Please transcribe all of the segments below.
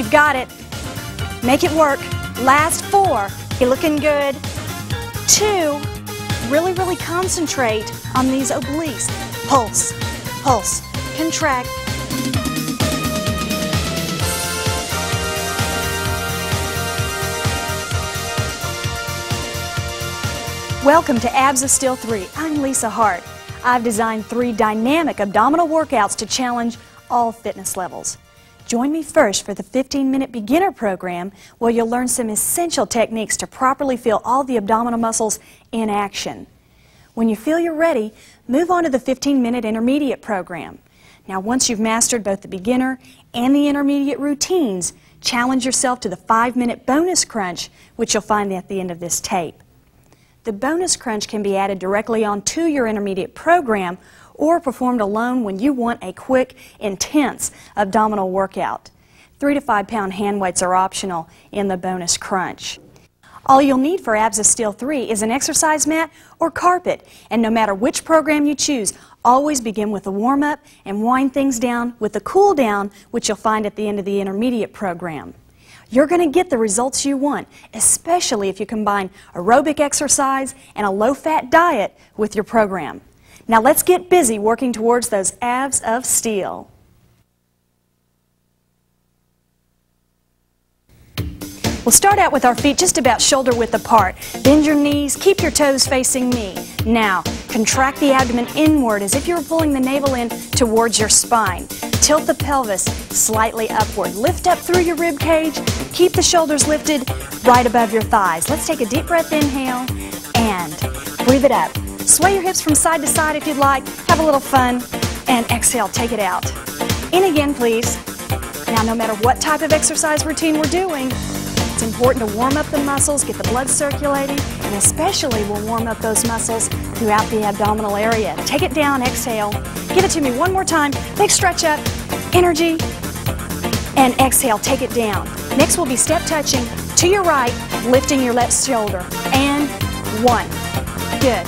You've got it. Make it work. Last 4. You're looking good. 2. Really concentrate on these obliques. Pulse, pulse, contract. Welcome to Abs of Steel 3. I'm Lisa Hart. I've designed 3 dynamic abdominal workouts to challenge all fitness levels. Join me first for the 15-minute beginner program where you'll learn some essential techniques to properly feel all the abdominal muscles in action. When you feel you're ready, move on to the 15-minute intermediate program. Now, once you've mastered both the beginner and the intermediate routines, challenge yourself to the 5-minute bonus crunch, which you'll find at the end of this tape. The bonus crunch can be added directly onto your intermediate program or performed alone when you want a quick, intense abdominal workout. 3 to 5 pound hand weights are optional in the bonus crunch. All you'll need for Abs of Steel 3 is an exercise mat or carpet, and no matter which program you choose, always begin with a warm-up and wind things down with a cool-down, which you'll find at the end of the intermediate program. You're going to get the results you want, especially if you combine aerobic exercise and a low-fat diet with your program. Now let's get busy working towards those abs of steel. We'll start out with our feet just about shoulder width apart. Bend your knees, keep your toes facing me. Now, contract the abdomen inward as if you were pulling the navel in towards your spine. Tilt the pelvis slightly upward. Lift up through your rib cage. Keep the shoulders lifted right above your thighs. Let's take a deep breath, inhale, and breathe it up. Sway your hips from side to side if you'd like. Have a little fun. And exhale, take it out. In again, please. Now, no matter what type of exercise routine we're doing, it's important to warm up the muscles, get the blood circulating, and especially we'll warm up those muscles throughout the abdominal area. Take it down, exhale. Give it to me one more time. Big stretch up, energy, and exhale, take it down. Next we'll be step touching to your right, lifting your left shoulder. And 1. Good.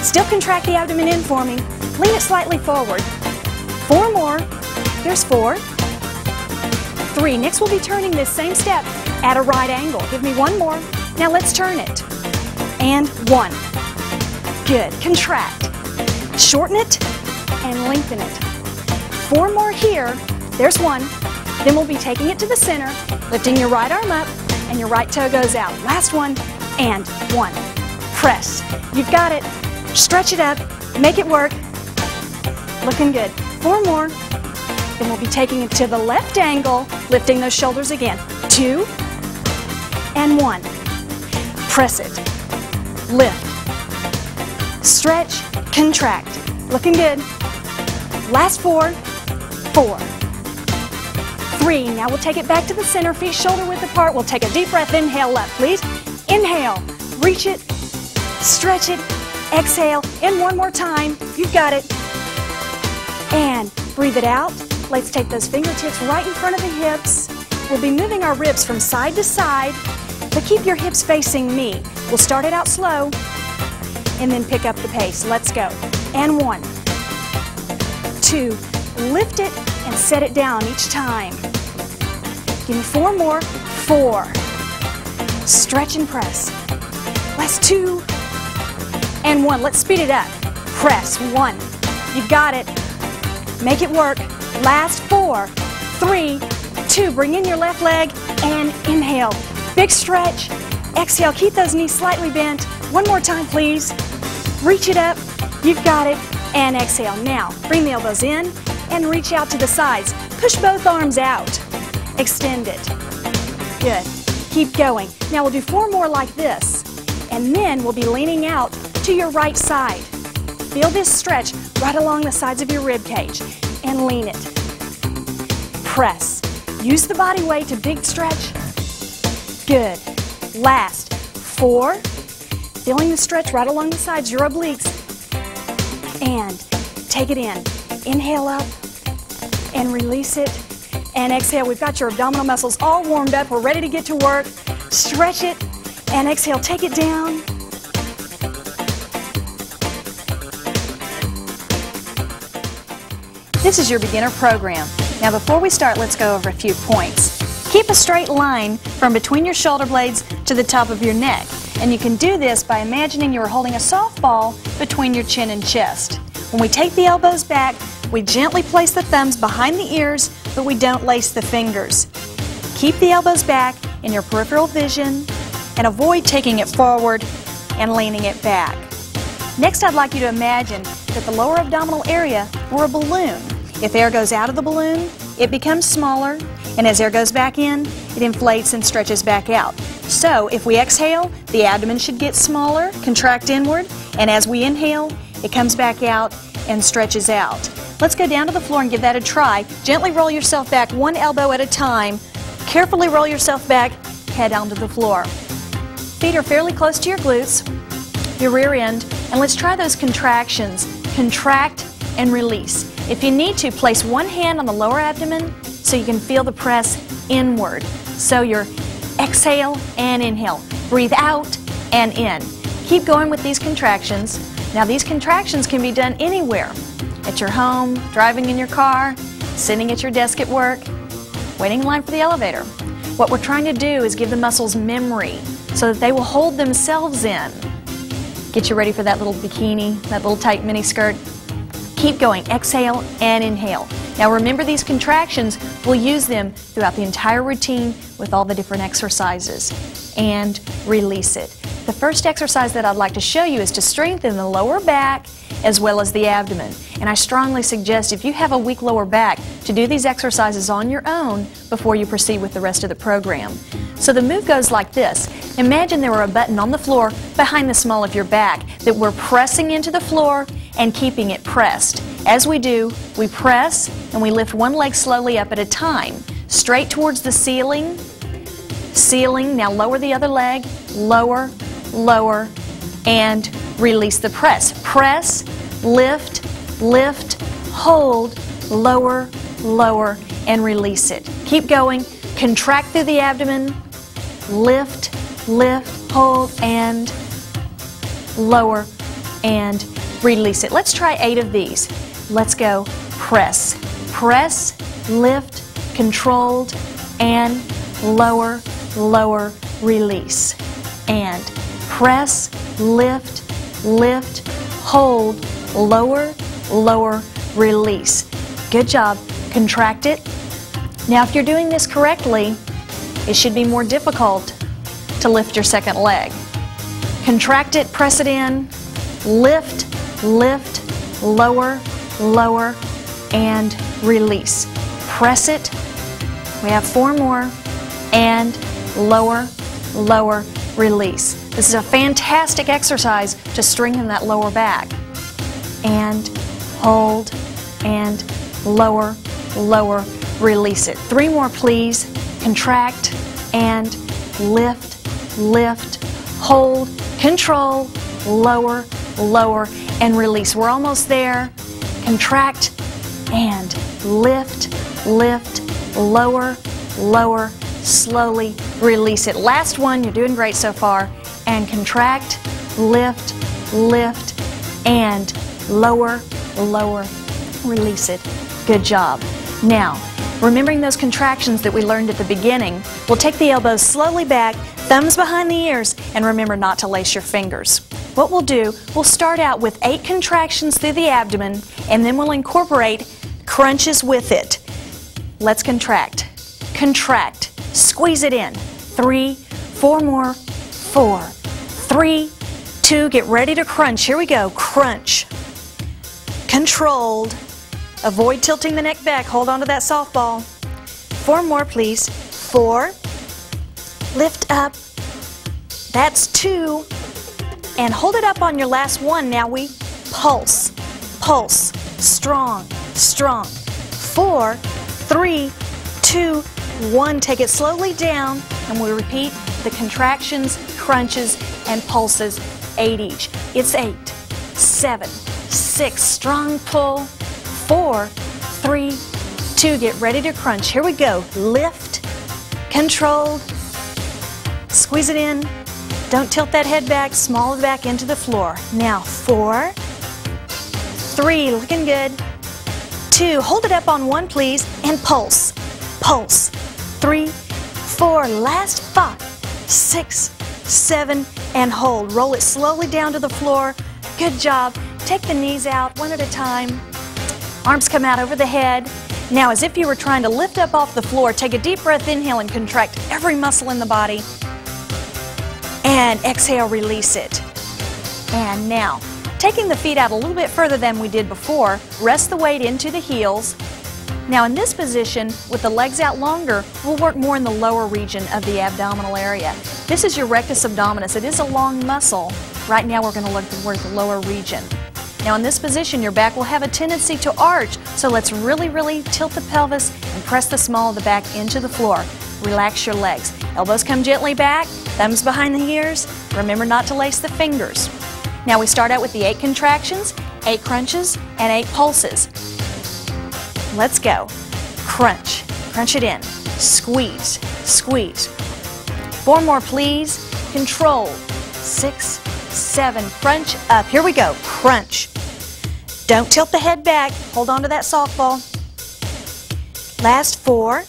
Still contract the abdomen in for me. Lean it slightly forward. 4 more. There's 4. 3. Next we'll be turning this same step at a right angle. Give me 1 more. Now let's turn it. And 1. Good. Contract. Shorten it and lengthen it. 4 more here. There's 1. Then we'll be taking it to the center, lifting your right arm up, and your right toe goes out. Last one, and 1. Press. You've got it. Stretch it up. Make it work. Looking good. 4 more. Then we'll be taking it to the left angle, lifting those shoulders again. 2 and 1. Press it. Lift. Stretch. Contract. Looking good. Last 4. 4. 3. Now we'll take it back to the center, feet shoulder width apart. We'll take a deep breath. Inhale up, please. Inhale. Reach it. Stretch it. Exhale. And 1 more time. You've got it. And breathe it out. Let's take those fingertips right in front of the hips. We'll be moving our ribs from side to side, but keep your hips facing me. We'll start it out slow and then pick up the pace. Let's go. And 1, 2, lift it and set it down each time. Give me 4 more. 4. Stretch and press. Last 2 and 1. Let's speed it up. Press. 1. You've got it. Make it work. Last 4, 3, 2. Bring in your left leg and inhale. Big stretch. Exhale. Keep those knees slightly bent. 1 more time, please. Reach it up. You've got it. And exhale. Now, bring the elbows in and reach out to the sides. Push both arms out. Extend it. Good. Keep going. Now we'll do 4 more like this. And then we'll be leaning out to your right side. Feel this stretch right along the sides of your rib cage. And lean it. Press. Use the body weight to big stretch. Good. Last 4. Feeling the stretch right along the sides, your obliques. And take it in. Inhale up and release it. And exhale. We've got your abdominal muscles all warmed up. We're ready to get to work. Stretch it and exhale. Take it down. This is your beginner program. Now before we start, let's go over a few points. Keep a straight line from between your shoulder blades to the top of your neck. And you can do this by imagining you are holding a softball between your chin and chest. When we take the elbows back, we gently place the thumbs behind the ears, but we don't lace the fingers. Keep the elbows back in your peripheral vision and avoid taking it forward and leaning it back. Next, I'd like you to imagine that the lower abdominal area were a balloon. If air goes out of the balloon, it becomes smaller, and as air goes back in, it inflates and stretches back out. So if we exhale, the abdomen should get smaller, contract inward, and as we inhale, it comes back out and stretches out. Let's go down to the floor and give that a try. Gently roll yourself back one elbow at a time. Carefully roll yourself back, head onto the floor. Feet are fairly close to your glutes, your rear end, and let's try those contractions. Contract and release. If you need to, place one hand on the lower abdomen so you can feel the press inward. So your exhale and inhale. Breathe out and in. Keep going with these contractions. Now these contractions can be done anywhere. At your home, driving in your car, sitting at your desk at work, waiting in line for the elevator. What we're trying to do is give the muscles memory so that they will hold themselves in. Get you ready for that little bikini, that little tight mini skirt. Keep going. Exhale and inhale. Now remember these contractions, we'll use them throughout the entire routine with all the different exercises. And release it. The first exercise that I'd like to show you is to strengthen the lower back as well as the abdomen. And I strongly suggest if you have a weak lower back to do these exercises on your own before you proceed with the rest of the program. So the move goes like this. Imagine there were a button on the floor behind the small of your back that we're pressing into the floor and keeping it pressed. As we do, we press and we lift one leg slowly up at a time, straight towards the ceiling. Ceiling, now lower the other leg, lower, lower, and release the press. Press, lift, lift, hold, lower, lower, and release it. Keep going. Contract through the abdomen, lift, lift, hold, and lower, and release it. Let's try 8 of these. Let's go. Press, press, lift, controlled, and lower, lower, release. And press, lift, lift, hold, lower, lower, release. Good job. Contract it. Now if you're doing this correctly, it should be more difficult to lift your second leg. Contract it, press it in, lift, lift, lower, lower, and release. Press it. We have 4 more, and lower, lower, release. This is a fantastic exercise to strengthen that lower back. And hold, and lower, lower, release it. 3 more, please. Contract and lift, lift, hold, control, lower, lower, and release. We're almost there. Contract and lift, lift, lower, lower, slowly release it. Last one. You're doing great so far. And contract, lift, lift, and lower, lower, release it. Good job. Now, remembering those contractions that we learned at the beginning, we'll take the elbows slowly back, thumbs behind the ears, and remember not to lace your fingers. What we'll do, we'll start out with 8 contractions through the abdomen, and then we'll incorporate crunches with it. Let's contract. Contract. Squeeze it in. 3, 4 more. 4, 3, 2. Get ready to crunch. Here we go. Crunch. Controlled. Avoid tilting the neck back. Hold on to that softball. 4 more, please. 4. Lift up. That's 2. And hold it up on your last one. Now we pulse. Pulse. Strong. Strong. 4, 3, 2, 1. Take it slowly down, and we repeat the contractions, crunches, and pulses, 8 each. It's 8, 7, 6. Strong pull. 4, 3, 2. Get ready to crunch. Here we go. Lift, controlled, squeeze it in. Don't tilt that head back, small of the back into the floor. Now 4, 3, looking good. 2, hold it up on 1, please, and pulse. Pulse. 3, 4, last 5, 6, 7, and hold. Roll it slowly down to the floor. Good job. Take the knees out one at a time. Arms come out over the head. Now, as if you were trying to lift up off the floor, take a deep breath, inhale, and contract every muscle in the body. And exhale, release it. And now, taking the feet out a little bit further than we did before, rest the weight into the heels. Now in this position, with the legs out longer, we'll work more in the lower region of the abdominal area. This is your rectus abdominis. It is a long muscle. Right now we're going to work the lower region. Now in this position, your back will have a tendency to arch, so let's really tilt the pelvis and press the small of the back into the floor. Relax your legs. Elbows come gently back, thumbs behind the ears. Remember not to lace the fingers. Now we start out with the 8 contractions, 8 crunches, and 8 pulses. Let's go. Crunch. Crunch it in. Squeeze. Squeeze. 4 more, please. Control. 6, 7. Crunch up. Here we go. Crunch. Don't tilt the head back. Hold on to that softball. Last 4.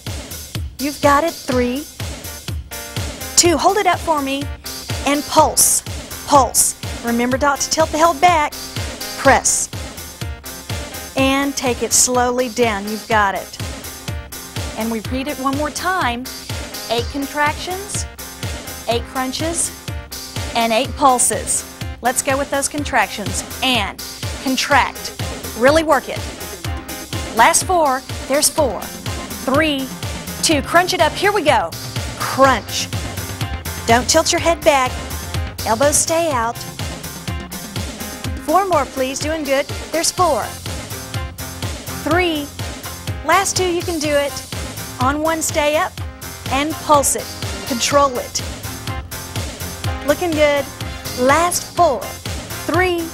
You've got it. 3, 2. Hold it up for me. And pulse. Pulse. Remember not to tilt the head back. Press. And take it slowly down. You've got it. And we repeat it one more time. 8 contractions, 8 crunches, and 8 pulses. Let's go with those contractions. And contract. Really work it. Last 4. There's 4. 3, 2. Crunch it up. Here we go. Crunch. Don't tilt your head back. Elbows stay out. 4 more, please. Doing good. There's 4. 3. Last 2, you can do it. On 1, stay up and pulse it. Control it. Looking good. Last 4. 3,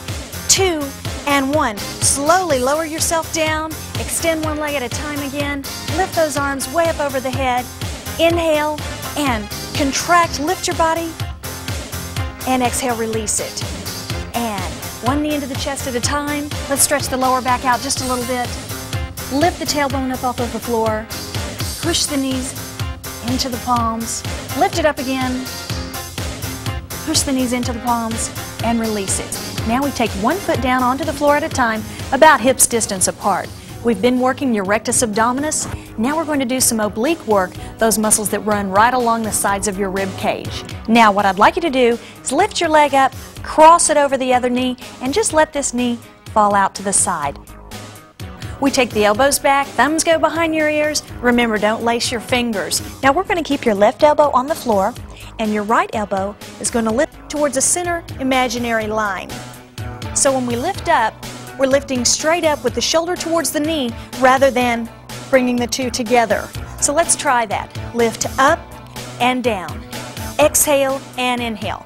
2, and 1. Slowly lower yourself down. Extend one leg at a time again. Lift those arms way up over the head. Inhale and contract. Lift your body. And exhale, release it. And 1 knee into the chest at a time. Let's stretch the lower back out just a little bit. Lift the tailbone up off of the floor. Push the knees into the palms. Lift it up again. Push the knees into the palms and release it. Now we take 1 foot down onto the floor at a time, about hips distance apart. We've been working your rectus abdominis. Now we're going to do some oblique work, those muscles that run right along the sides of your rib cage. Now what I'd like you to do is lift your leg up, cross it over the other knee, and just let this knee fall out to the side. We take the elbows back, thumbs go behind your ears. Remember, don't lace your fingers. Now we're going to keep your left elbow on the floor, and your right elbow is going to lift towards a center imaginary line. So when we lift up, we're lifting straight up with the shoulder towards the knee rather than bringing the two together. So let's try that. Lift up and down. Exhale and inhale.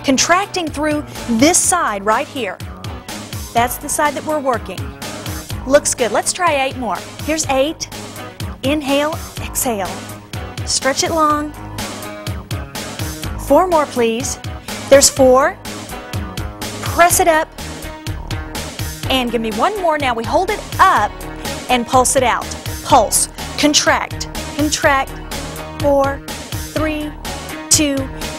Contracting through this side right here. That's the side that we're working. Looks good. Let's try 8 more. Here's 8. Inhale, exhale. Stretch it long. 4 more, please. There's 4. Press it up. And give me 1 more. Now we hold it up and pulse it out. Pulse. Contract. Contract. 4, 3, 2,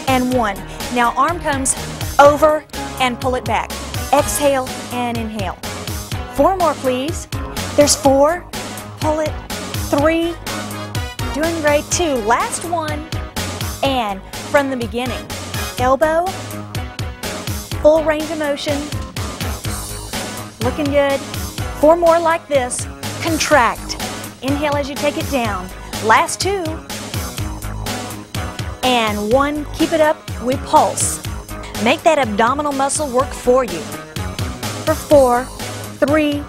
and 1. Now arm comes over and pull it back. Exhale and inhale. 4 more, please. There's 4. Pull it. 3. Doing great. 2. Last 1. And from the beginning. Elbow. Full range of motion. Looking good. 4 more like this. Contract. Inhale as you take it down. Last 2. And 1. Keep it up. We pulse. Make that abdominal muscle work for you. For 4, 3,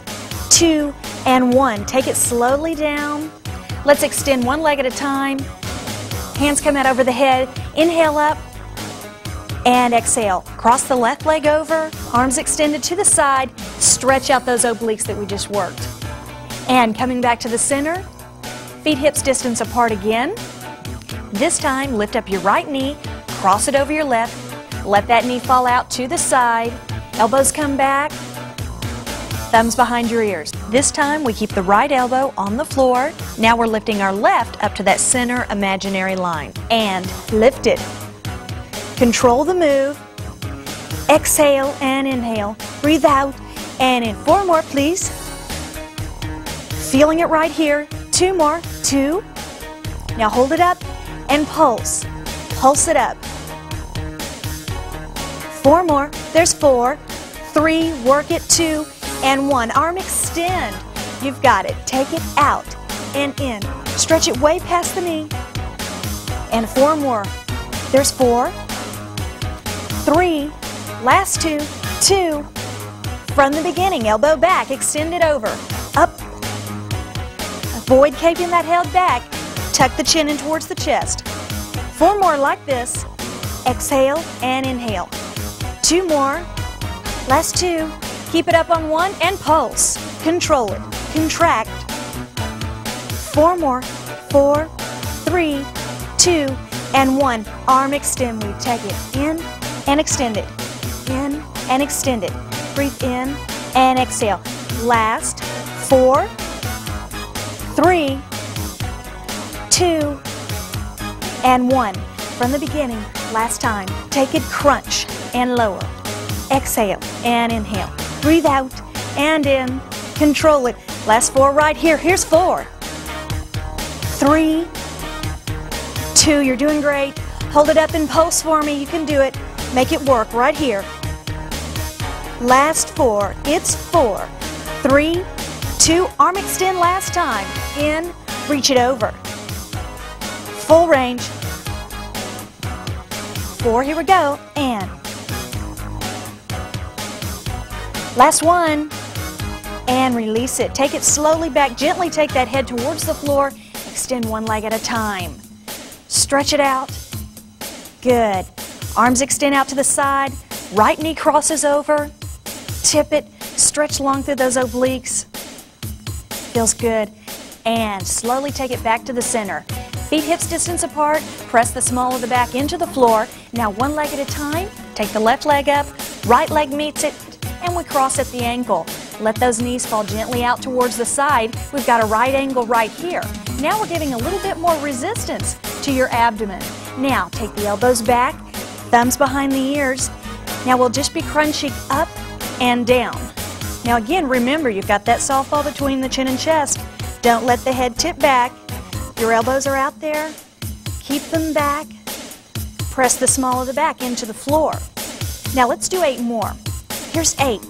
2, and 1. Take it slowly down. Let's extend 1 leg at a time. Hands come out over the head. Inhale up and exhale. Cross the left leg over. Arms extended to the side. Stretch out those obliques that we just worked. And coming back to the center. Feet hips distance apart again. This time, lift up your right knee. Cross it over your left. Let that knee fall out to the side. Elbows come back. thumbs behind your ears. This time we keep the right elbow on the floor. Now we're lifting our left up to that center imaginary line. And lift it. Control the move. Exhale and inhale. Breathe out and in. 4 more, please. Feeling it right here. 2 more. 2. Now hold it up and pulse. Pulse it up. 4 more. There's 4. 3. Work it. 2 and 1. Arm extend. You've got it. Take it out and in. Stretch it way past the knee. And 4 more. There's 4. 3. Last 2. 2. From the beginning. Elbow back. Extend it over. Up. Avoid keeping that held back. Tuck the chin in towards the chest. 4 more like this. Exhale and inhale. 2 more. Last 2. Keep it up on 1 and pulse. Control it. Contract. 4 more. 4, 3, 2, and 1. Arm extend. We take it in and extend it. In and extend it. Breathe in and exhale. Last 4, 3, 2, and 1. From the beginning, last time. Take it, crunch and lower. Exhale and inhale. Breathe out and in. Control it. Last 4 right here. Here's 4. 3, 2. You're doing great. Hold it up and pulse for me. You can do it. Make it work right here. Last 4. It's 4, 3, 2. Arm extend last time. In. Reach it over. Full range. 4. Here we go. And. Last 1. And release it. Take it slowly back. Gently take that head towards the floor. Extend 1 leg at a time. Stretch it out. Good. Arms extend out to the side. Right knee crosses over. Tip it. Stretch long through those obliques. Feels good. And slowly take it back to the center. Feet hips distance apart. Press the small of the back into the floor. Now 1 leg at a time. Take the left leg up. Right leg meets it. And we cross at the ankle. Let those knees fall gently out towards the side. We've got a right angle right here. Now we're giving a little bit more resistance to your abdomen. Now take the elbows back, thumbs behind the ears. Now we'll just be crunching up and down. Now again, remember you've got that softball between the chin and chest. Don't let the head tip back. Your elbows are out there. Keep them back. Press the small of the back into the floor. Now let's do 8 more. Here's 8.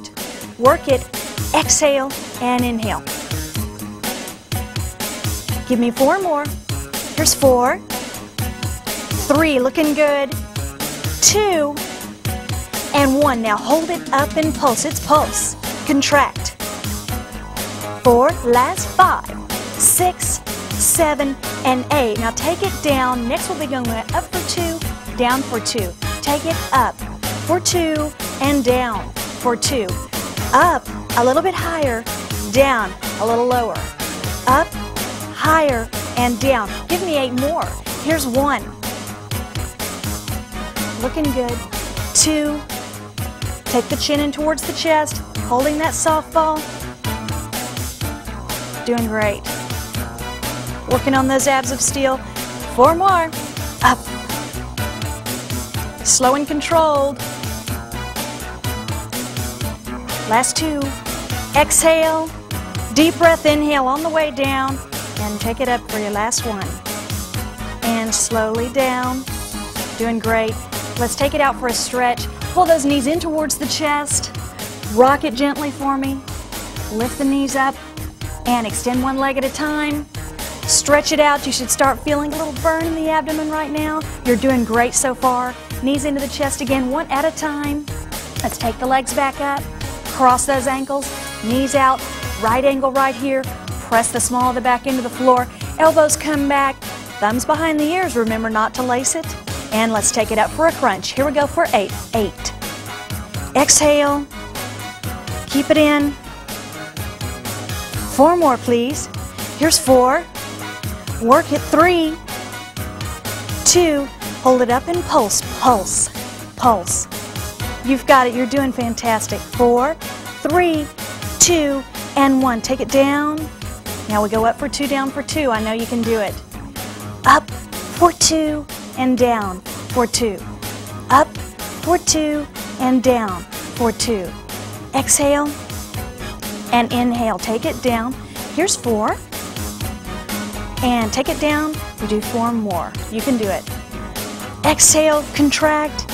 Work it. Exhale and inhale. Give me 4 more. Here's 4. 3. Looking good. 2. And 1. Now hold it up and pulse. It's pulse. Contract. 4. Last 5. 6, 7, and 8. Now take it down. Next we'll be going up for 2, down for 2. Take it up for 2 and down for 2. Up a little bit higher, down a little lower. Up, higher, and down. Give me 8 more. Here's 1. Looking good. 2. Take the chin in towards the chest, holding that softball. Doing great. Working on those abs of steel. 4 more. Up. Slow and controlled. Last 2. Exhale. Deep breath, inhale on the way down. And take it up for your last 1. And slowly down. Doing great. Let's take it out for a stretch. Pull those knees in towards the chest. Rock it gently for me. Lift the knees up. And extend 1 leg at a time. Stretch it out. You should start feeling a little burn in the abdomen right now. You're doing great so far. Knees into the chest again, 1 at a time. Let's take the legs back up. Cross those ankles. Knees out. Right angle right here. Press the small of the back into the floor. Elbows come back. Thumbs behind the ears. Remember not to lace it. And let's take it up for a crunch. Here we go for 8. 8. Exhale. Keep it in. 4 more, please. Here's 4. Work it. 3, 2. Hold it up and pulse, pulse, pulse. You've got it. You're doing fantastic. 4, 3, 2, and 1. Take it down. Now we go up for 2, down for 2. I know you can do it. Up for 2, and down for 2. Up for 2, and down for 2. Exhale and inhale. Take it down. Here's 4. And take it down. We do 4 more. You can do it. Exhale, contract,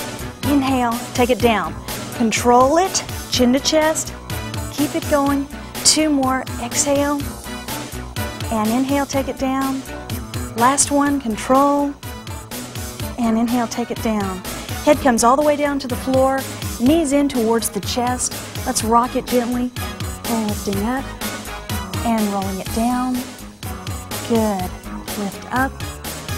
inhale, take it down. Control it, chin to chest. Keep it going. 2 more. Exhale and inhale, take it down. Last one, control, and inhale, take it down. Head comes all the way down to the floor, knees in towards the chest. Let's rock it gently, and lifting up and rolling it down. Good. Lift up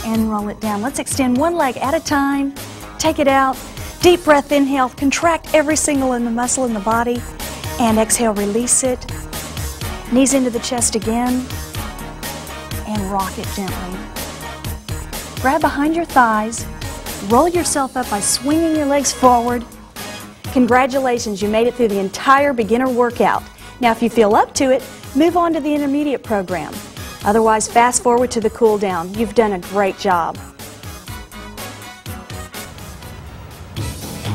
and roll it down. Let's extend one leg at a time. Take it out. Deep breath, inhale. Contract every single muscle in the body. And exhale, release it. Knees into the chest again. And rock it gently. Grab behind your thighs. Roll yourself up by swinging your legs forward. Congratulations, you made it through the entire beginner workout. Now, if you feel up to it, move on to the intermediate program. Otherwise, fast forward to the cool down. You've done a great job.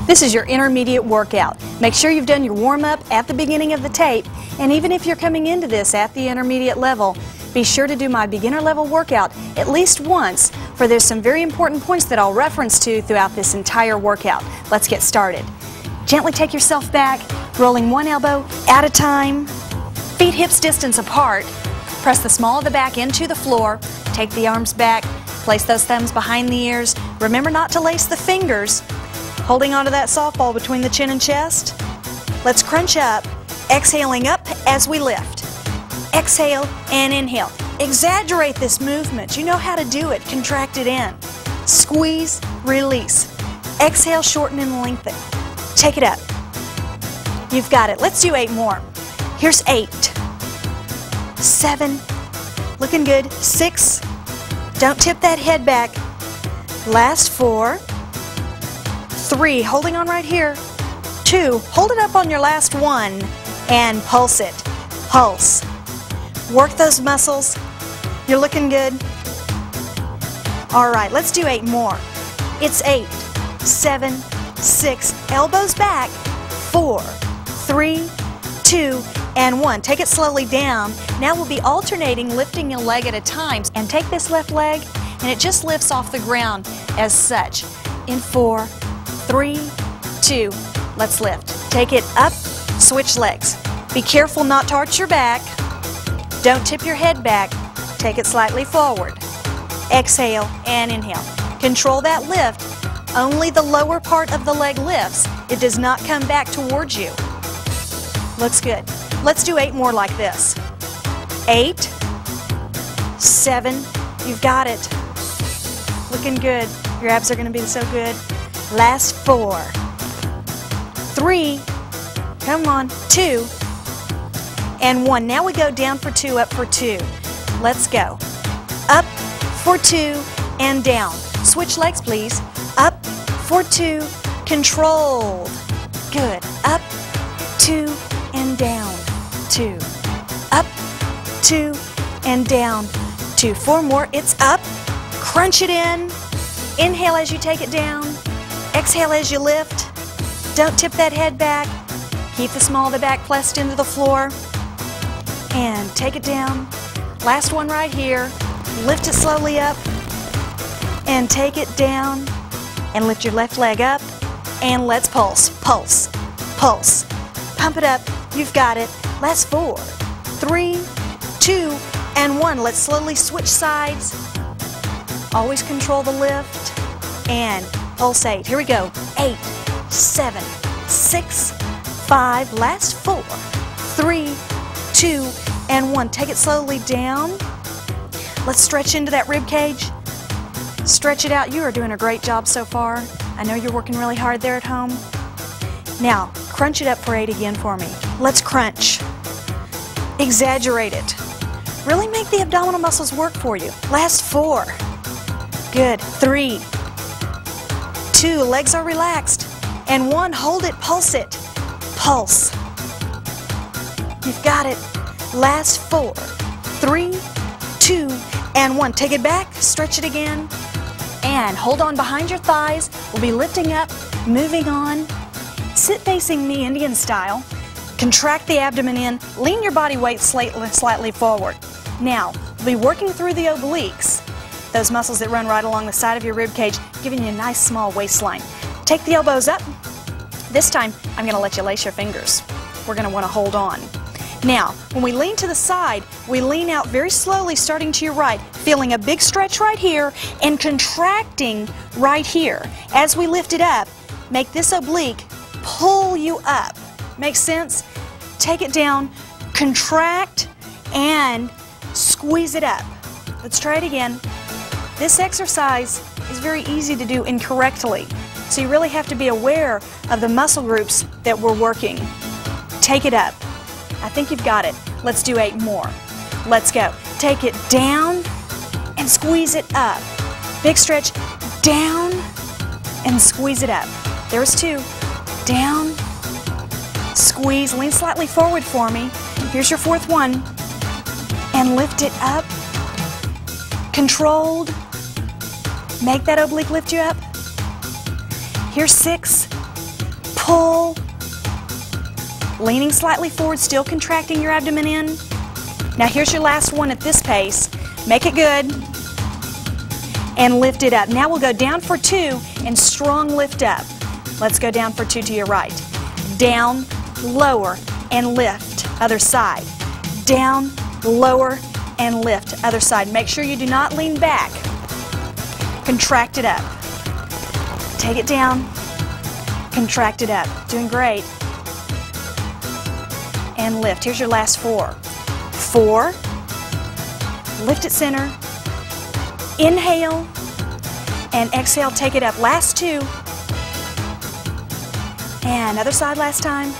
This is your intermediate workout. Make sure you've done your warm-up at the beginning of the tape, and even if you're coming into this at the intermediate level, be sure to do my beginner level workout at least once, for there's some very important points that I'll reference to throughout this entire workout. Let's get started. Gently take yourself back, rolling one elbow at a time, feet hips distance apart. Press the small of the back into the floor, take the arms back, place those thumbs behind the ears. Remember not to lace the fingers. Holding onto that softball between the chin and chest. Let's crunch up, exhaling up as we lift. Exhale and inhale. Exaggerate this movement. You know how to do it. Contract it in. Squeeze, release. Exhale, shorten and lengthen. Take it up. You've got it. Let's do 8 more. Here's 8. 7. Looking good. 6. Don't tip that head back. Last 4. 3. Holding on right here. 2. Hold it up on your last one and pulse it. Pulse. Work those muscles. You're looking good. All right, let's do 8 more. It's 8, 7, 6. Elbows back. 4, 3, 2, and 1. Take it slowly down. Now we'll be alternating, lifting a leg at a time. And take this left leg, and it just lifts off the ground as such. In 4, 3, 2. Let's lift. Take it up, switch legs. Be careful not to arch your back. Don't tip your head back. Take it slightly forward. Exhale and inhale. Control that lift. Only the lower part of the leg lifts. It does not come back towards you. Looks good. Let's do 8 more like this. 8, 7, you've got it. Looking good. Your abs are going to be so good. Last 4, 3, come on, 2, and 1. Now we go down for 2, up for 2. Let's go. Up for 2 and down. Switch legs, please. Up for 2, controlled. Good. Up, 2, and down. 2. Up, 2, and down. 2. 4 more. It's up. Crunch it in. Inhale as you take it down. Exhale as you lift. Don't tip that head back. Keep the small of the back pressed into the floor. And take it down. Last one right here. Lift it slowly up. And take it down. And lift your left leg up. And let's pulse. Pulse. Pulse. Pump it up. You've got it. Last 4, 3, 2, and 1. Let's slowly switch sides. Always control the lift. And pulsate. Here we go. 8, 7, 6, 5. Last 4, 3, 2, and 1. Take it slowly down. Let's stretch into that rib cage. Stretch it out. You are doing a great job so far. I know you're working really hard there at home. Now, crunch it up for 8 again for me. Let's crunch. Exaggerate it. Really make the abdominal muscles work for you. Last 4. Good. 3, 2. Legs are relaxed. And 1. Hold it. Pulse it. Pulse. You've got it. Last 4, 3, 2, and 1. Take it back, stretch it again, and hold on behind your thighs. We'll be lifting up, moving on. Sit facing me, Indian style. Contract the abdomen in, lean your body weight slightly forward. Now, we'll be working through the obliques, those muscles that run right along the side of your rib cage, giving you a nice small waistline. Take the elbows up. This time, I'm going to let you lace your fingers. We're going to want to hold on. Now, when we lean to the side, we lean out very slowly, starting to your right, feeling a big stretch right here and contracting right here. As we lift it up, make this oblique pull you up. Makes sense? Take it down, contract, and squeeze it up. Let's try it again. This exercise is very easy to do incorrectly, so you really have to be aware of the muscle groups that we're working. Take it up. I think you've got it. Let's do 8 more. Let's go. Take it down and squeeze it up. Big stretch, down and squeeze it up. There's 2. Down, squeeze, lean slightly forward for me. Here's your 4th one. And lift it up. Controlled. Make that oblique lift you up. Here's 6. Pull. Leaning slightly forward, still contracting your abdomen in. Now here's your last one at this pace. Make it good. And lift it up. Now we'll go down for 2 and strong lift up. Let's go down for 2 to your right. Down, lower, and lift. Other side. Down, lower, and lift. Other side. Make sure you do not lean back. Contract it up. Take it down. Contract it up. Doing great. And lift. Here's your last 4. 4. Lift at center. Inhale. And exhale. Take it up. Last 2. And other side last time.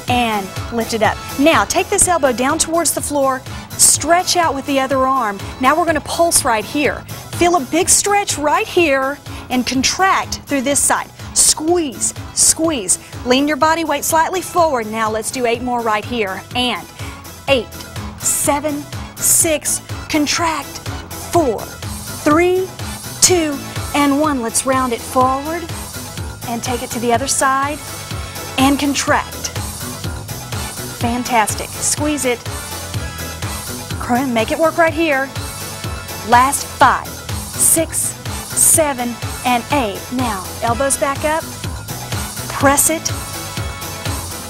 And lift it up. Now take this elbow down towards the floor. Stretch out with the other arm. Now we're going to pulse right here. Feel a big stretch right here and contract through this side. Squeeze, squeeze. Lean your body weight slightly forward. Now let's do 8 more right here. And 8, 7, 6, contract, 4, 3, 2, and 1. Let's round it forward and take it to the other side and contract. Fantastic. Squeeze it. Make it work right here. Last 5, 6, 7, and 8. Now, elbows back up. Press it.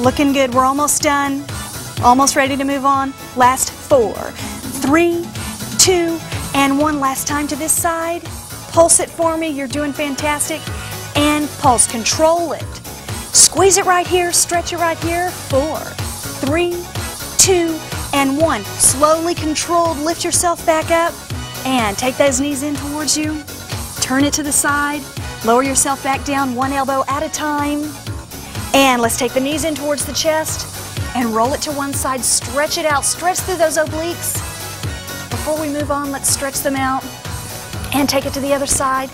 Looking good. We're almost done. Almost ready to move on. Last 4, 3, 2, and 1. Last time to this side. Pulse it for me. You're doing fantastic. And pulse. Control it. Squeeze it right here. Stretch it right here. 4, 3, 2, and 1. Slowly controlled. Lift yourself back up. And take those knees in towards you. Turn it to the side. Lower yourself back down 1 elbow at a time. And let's take the knees in towards the chest and roll it to one side. Stretch it out. Stretch through those obliques. Before we move on, let's stretch them out and take it to the other side.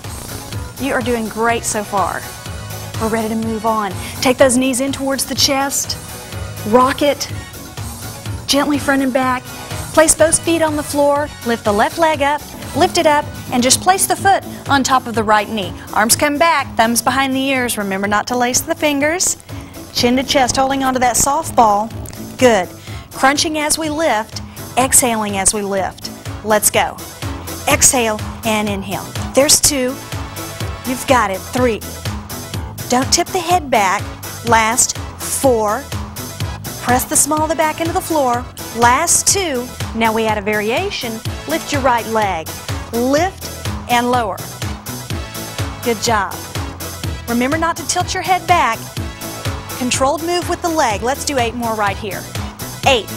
You are doing great so far. We're ready to move on. Take those knees in towards the chest. Rock it. Gently front and back. Place both feet on the floor. Lift the left leg up. Lift it up and just place the foot on top of the right knee. Arms come back, thumbs behind the ears. Remember not to lace the fingers. Chin to chest, holding onto that softball. Good. Crunching as we lift, exhaling as we lift. Let's go. Exhale and inhale. There's 2. You've got it. 3. Don't tip the head back. Last 4. Press the small of the back into the floor. Last 2. Now we add a variation. Lift your right leg. Lift and lower. Good job. Remember not to tilt your head back. Controlled move with the leg. Let's do 8 more right here. 8,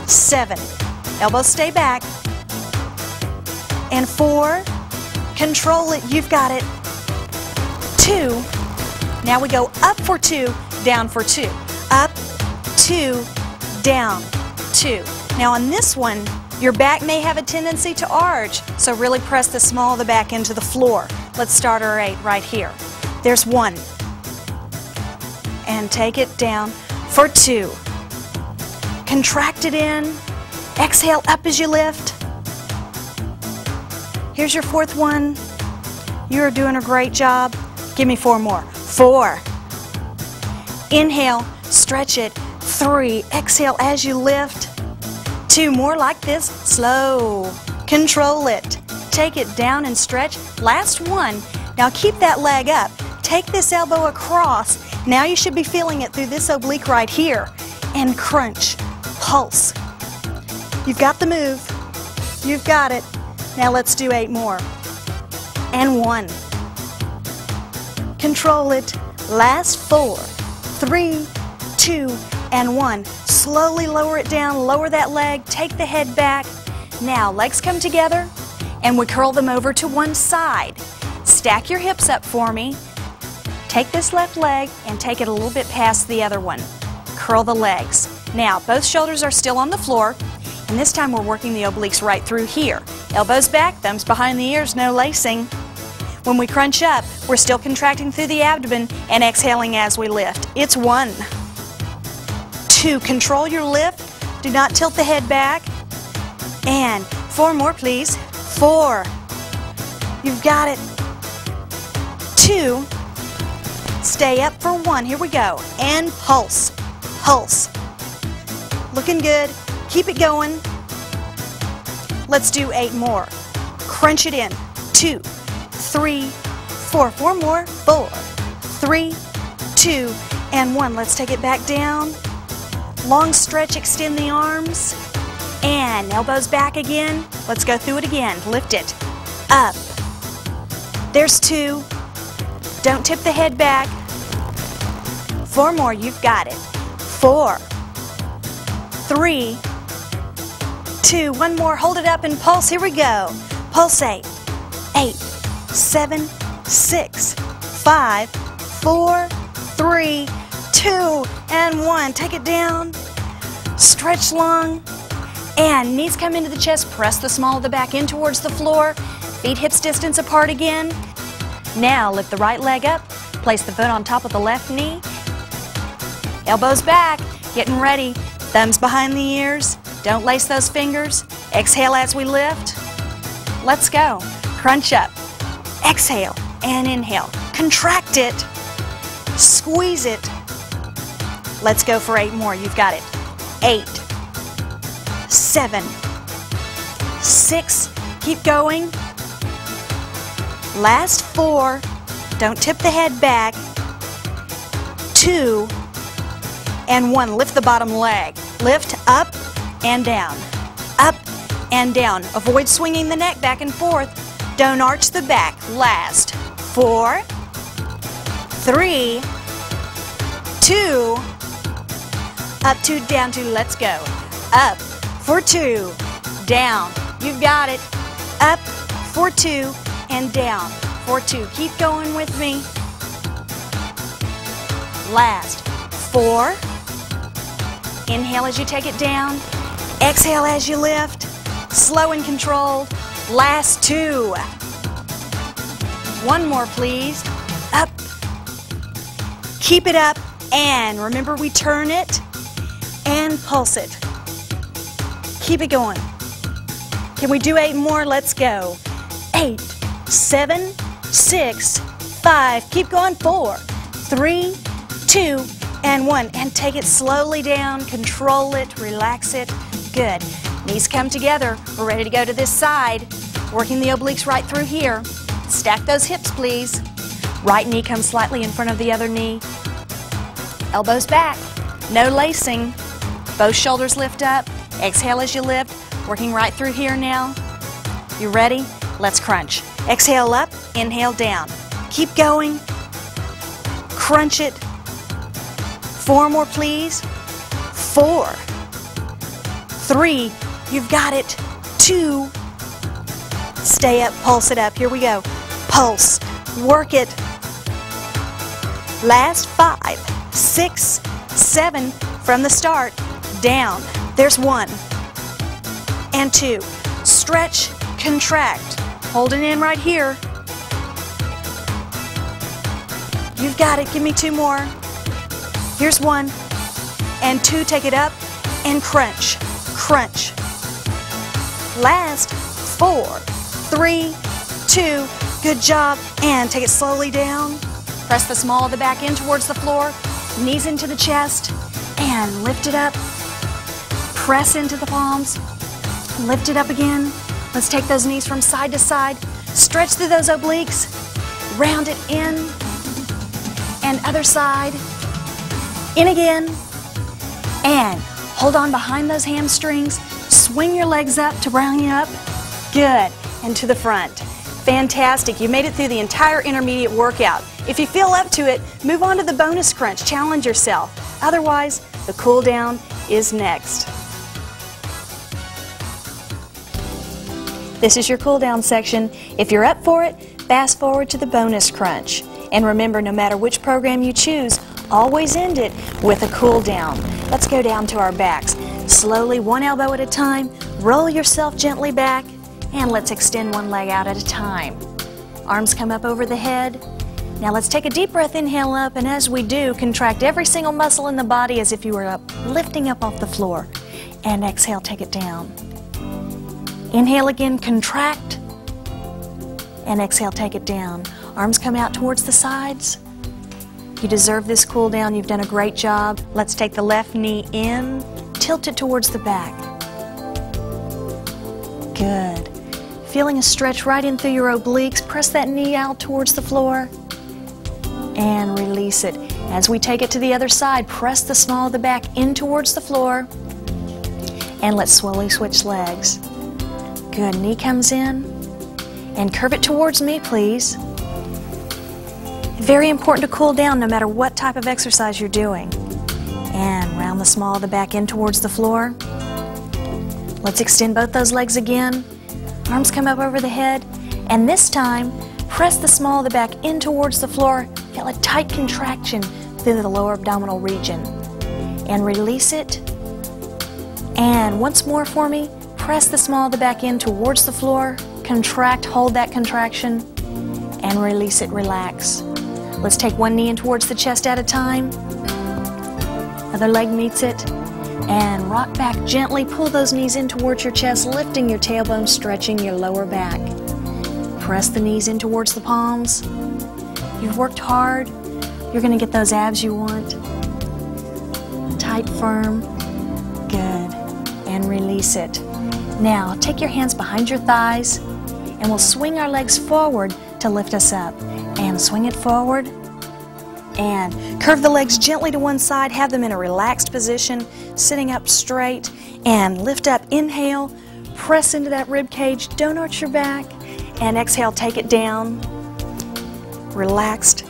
7. Elbows stay back. And 4. Control it. You've got it. 2. Now we go up for 2, down for 2. Up, 2, down, 2. Now on this one, your back may have a tendency to arch, so really press the small of the back into the floor. Let's start our 8 right here. There's 1. And take it down. for 2. Contract it in. Exhale up as you lift. Here's your 4th one. You're doing a great job. Give me 4 more. 4. Inhale, stretch it. 3. Exhale as you lift. 2 more like this. Slow. Control it. Take it down and stretch. Last one. Now keep that leg up. Take this elbow across. Now you should be feeling it through this oblique right here. And crunch. Pulse. You've got the move. You've got it. Now let's do 8 more. And 1. Control it. Last 4, 3, 2, and 1. Slowly lower it down. Lower that leg. Take the head back. Now legs come together and we curl them over to one side. Stack your hips up for me. Take this left leg and take it a little bit past the other one. Curl the legs. Now both shoulders are still on the floor, and this time we're working the obliques right through here. Elbows back, thumbs behind the ears, no lacing. When we crunch up, we're still contracting through the abdomen and exhaling as we lift. It's 1. 2, control your lift. Do not tilt the head back. And 4 more, please. 4. You've got it. 2. Stay up for 1. Here we go. And pulse. Pulse. Looking good. Keep it going. Let's do 8 more. Crunch it in. 2, 3, 4. 4 more. 4, 3, 2, and 1. Let's take it back down. Long stretch, extend the arms. And elbows back again. Let's go through it again. Lift it. Up. There's 2. Don't tip the head back. 4 more. You've got it. 4, 3, 2, 1 more. Hold it up and pulse. Here we go. Pulsate. 8, 7, 6, 5, 4, 3, 2, and 1. Take it down. Stretch long. And knees come into the chest. Press the small of the back in towards the floor. Feet hips distance apart again. Now lift the right leg up. Place the foot on top of the left knee. Elbows back. Getting ready. Thumbs behind the ears. Don't lace those fingers. Exhale as we lift. Let's go. Crunch up. Exhale and inhale. Contract it. Squeeze it. Let's go for 8 more. You've got it. 8, 7, 6. Keep going. Last 4. Don't tip the head back. 2 and 1. Lift the bottom leg. Lift up and down. Up and down. Avoid swinging the neck back and forth. Don't arch the back. Last 4, 3, 2, up 2, down 2. Let's go. Up for 2, down. You've got it. Up for 2 and down for 2. Keep going with me. Last 4. Inhale as you take it down. Exhale as you lift. Slow and controlled. Last 2. 1 more, please. Up. Keep it up. And remember, we turn it and pulse it. Keep it going. Can we do 8 more? Let's go. 8, 7, 6, 5. Keep going. 4, 3, 2, and 1. And take it slowly down. Control it. Relax it. Good. Knees come together. We're ready to go to this side. Working the obliques right through here. Stack those hips, please. Right knee comes slightly in front of the other knee. Elbows back. No lacing. Both shoulders lift up. Exhale as you lift. Working right through here now. You ready? Let's crunch. Exhale up. Inhale down. Keep going. Crunch it. 4 more, please. 4, 3. You've got it. 2. Stay up. Pulse it up. Here we go. Pulse. Work it. Last 5, 6, 7. From the start. Down. There's 1 and 2. Stretch. Contract. Holding in right here. You've got it. Give me 2 more. Here's 1. and 2, take it up, and crunch, crunch. Last, 4, 3, 2, good job, and take it slowly down. Press the small of the back in towards the floor, knees into the chest, and lift it up. Press into the palms, lift it up again. Let's take those knees from side to side, stretch through those obliques, round it in, and other side, in again, and hold on behind those hamstrings, swing your legs up to round you up, good, and to the front. Fantastic, you made it through the entire intermediate workout. If you feel up to it, move on to the bonus crunch, challenge yourself. Otherwise, the cool down is next. This is your cool down section. If you're up for it, fast forward to the bonus crunch. And remember, no matter which program you choose, always end it with a cool down. Let's go down to our backs. Slowly, one elbow at a time, roll yourself gently back, and let's extend one leg out at a time. Arms come up over the head. Now let's take a deep breath, inhale up, and as we do, contract every single muscle in the body as if you were lifting up off the floor. And exhale, take it down. Inhale again, contract, and exhale, take it down. Arms come out towards the sides. You deserve this cool down. You've done a great job. Let's take the left knee in, tilt it towards the back. Good. Feeling a stretch right in through your obliques. Press that knee out towards the floor and release it. As we take it to the other side, press the small of the back in towards the floor, and let's slowly switch legs. Good, knee comes in, and curve it towards me, please. Very important to cool down no matter what type of exercise you're doing. And round the small of the back in towards the floor. Let's extend both those legs again. Arms come up over the head, and this time, press the small of the back in towards the floor. Feel a tight contraction through the lower abdominal region. And release it. And once more for me. Press the small of the back in towards the floor, contract, hold that contraction, and release it, relax. Let's take one knee in towards the chest at a time. Other leg meets it, and rock back gently, pull those knees in towards your chest, lifting your tailbone, stretching your lower back. Press the knees in towards the palms. You've worked hard. You're going to get those abs you want. Tight, firm, good, and release it. Now, take your hands behind your thighs, and we'll swing our legs forward to lift us up. And swing it forward, and curve the legs gently to one side, have them in a relaxed position, sitting up straight, and lift up. Inhale, press into that rib cage, don't arch your back, and exhale, take it down, relaxed,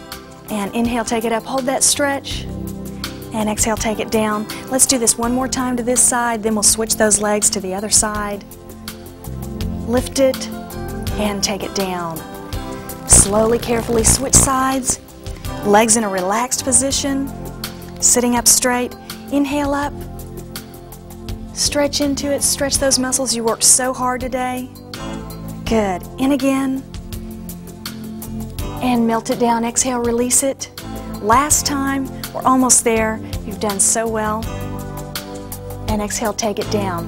and inhale, take it up, hold that stretch, and exhale, take it down. Let's do this one more time to this side, then we'll switch those legs to the other side. Lift it and take it down. Slowly, carefully switch sides. Legs in a relaxed position, sitting up straight. Inhale up. Stretch into it, stretch those muscles you worked so hard today. Good. In again. And melt it down. Exhale, release it. Last time. We're almost there. You've done so well. And exhale, take it down.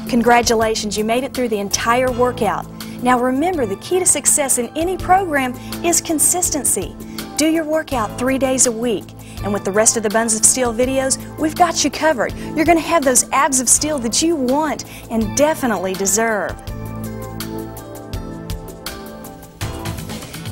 Congratulations, you made it through the entire workout. Now remember, the key to success in any program is consistency. Do your workout 3 days a week. And with the rest of the Buns of Steel videos, we've got you covered. You're going to have those abs of steel that you want and definitely deserve.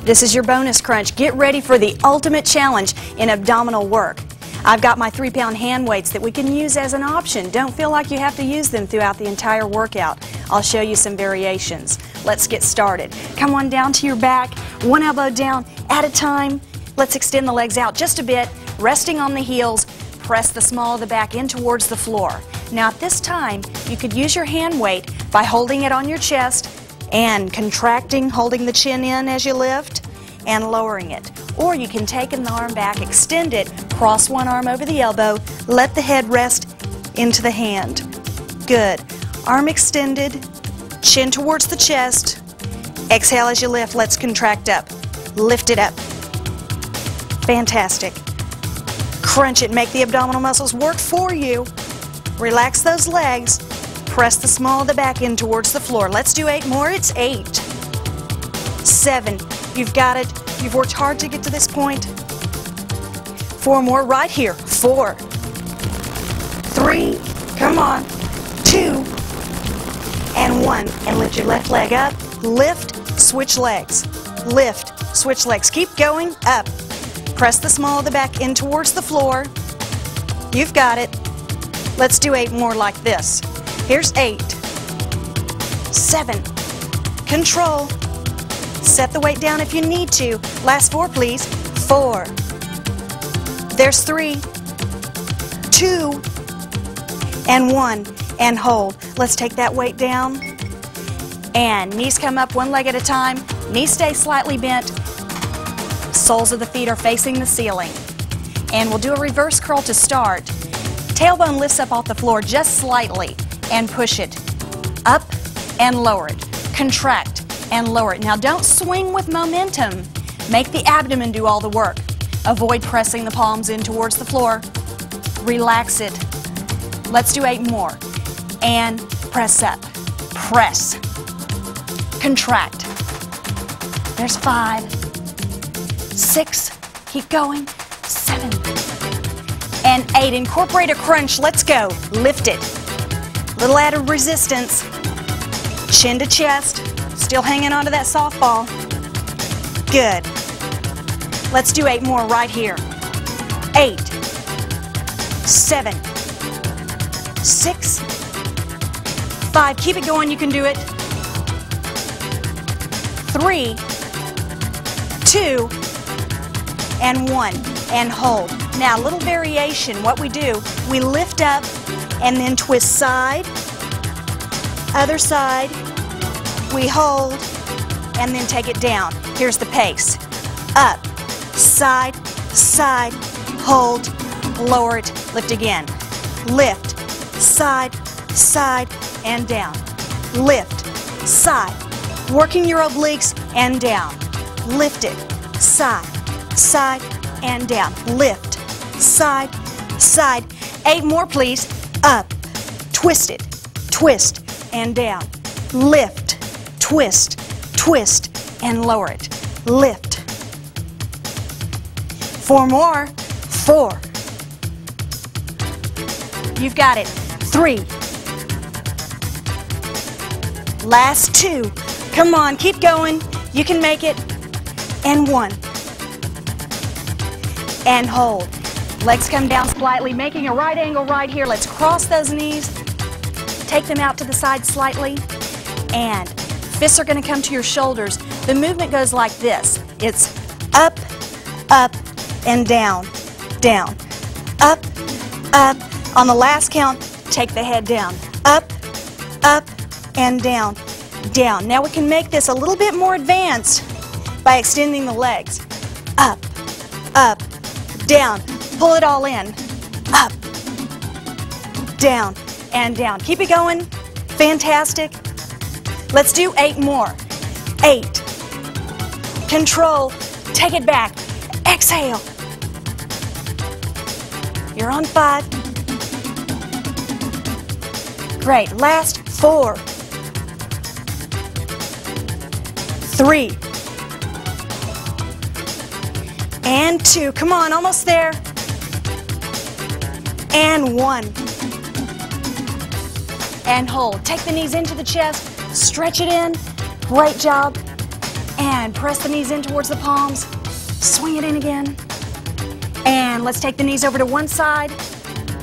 This is your bonus crunch. Get ready for the ultimate challenge in abdominal work. I've got my 3-pound hand weights that we can use as an option. Don't feel like you have to use them throughout the entire workout. I'll show you some variations. Let's get started. Come on down to your back, one elbow down at a time. Let's extend the legs out just a bit, resting on the heels. Press the small of the back in towards the floor. Now at this time, you could use your hand weight by holding it on your chest and contracting, holding the chin in as you lift, and lowering it. Or you can take the arm back, extend it, cross one arm over the elbow, let the head rest into the hand. Good. Arm extended, chin towards the chest. Exhale as you lift. Let's contract up. Lift it up. Fantastic. Crunch it, make the abdominal muscles work for you. Relax those legs. Press the small of the back in towards the floor. Let's do 8 more. It's 8. 7. You've got it. You've worked hard to get to this point. 4 more right here. 4. 3. Come on. 2. And 1. And lift your left leg up. Lift, switch legs. Lift, switch legs. Keep going. Up. Press the small of the back in towards the floor. You've got it. Let's do 8 more like this. Here's 8. 7. Control. Set the weight down if you need to. Last 4, please. 4. There's 3. 2. And 1. And hold. Let's take that weight down. And knees come up 1 leg at a time. Knees stay slightly bent. Soles of the feet are facing the ceiling. And we'll do a reverse curl to start. Tailbone lifts up off the floor just slightly and push it up and lower it. Contract and lower it. Now don't swing with momentum. Make the abdomen do all the work. Avoid pressing the palms in towards the floor. Relax it. Let's do 8 more. And press up. Press. Contract. There's 5. 6. Keep going. 7. And 8. Incorporate a crunch. Let's go. Lift it. Little added resistance. Chin to chest. Still hanging onto that softball. Good. Let's do 8 more right here. 8. 7. 6. 5. Keep it going. You can do it. 3. 2. And 1. And hold. Now, a little variation. What we do, we lift up and then twist side, other side, we hold, and then take it down. Here's the pace. Up, side, side, hold, lower it, lift again. Lift, side, side, and down. Lift, side, working your obliques and down. Lift it, side, side, and down. Lift, side, side. 8 more, please. Up, twist it, twist, and down. Lift, twist, twist, and lower it. Lift. 4 more. 4. You've got it. 3. Last 2. Come on, keep going. You can make it. And 1. And hold. Legs come down slightly, making a right angle right here. Let's cross those knees. Take them out to the side slightly. And fists are going to come to your shoulders. The movement goes like this. It's up, up, and down, down. Up, up. On the last count, take the head down. Up, up, and down, down. Now we can make this a little bit more advanced by extending the legs. Up, up, down. Pull it all in. Up, down, and down. Keep it going. Fantastic. Let's do 8 more. 8. Control. Take it back. Exhale. You're on 5. Great. Last 4. 3. And 2. Come on, almost there. And 1. And hold. Take the knees into the chest. Stretch it in. Great job. And press the knees in towards the palms. Swing it in again. And let's take the knees over to one side.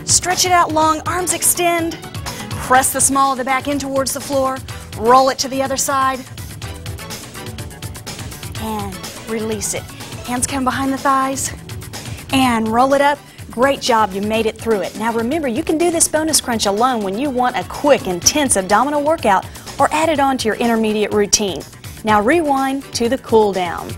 Stretch it out long. Arms extend. Press the small of the back in towards the floor. Roll it to the other side. And release it. Hands come behind the thighs. And roll it up. Great job, you made it through it. Now remember, you can do this bonus crunch alone when you want a quick, intense abdominal workout or add it on to your intermediate routine. Now rewind to the cool down.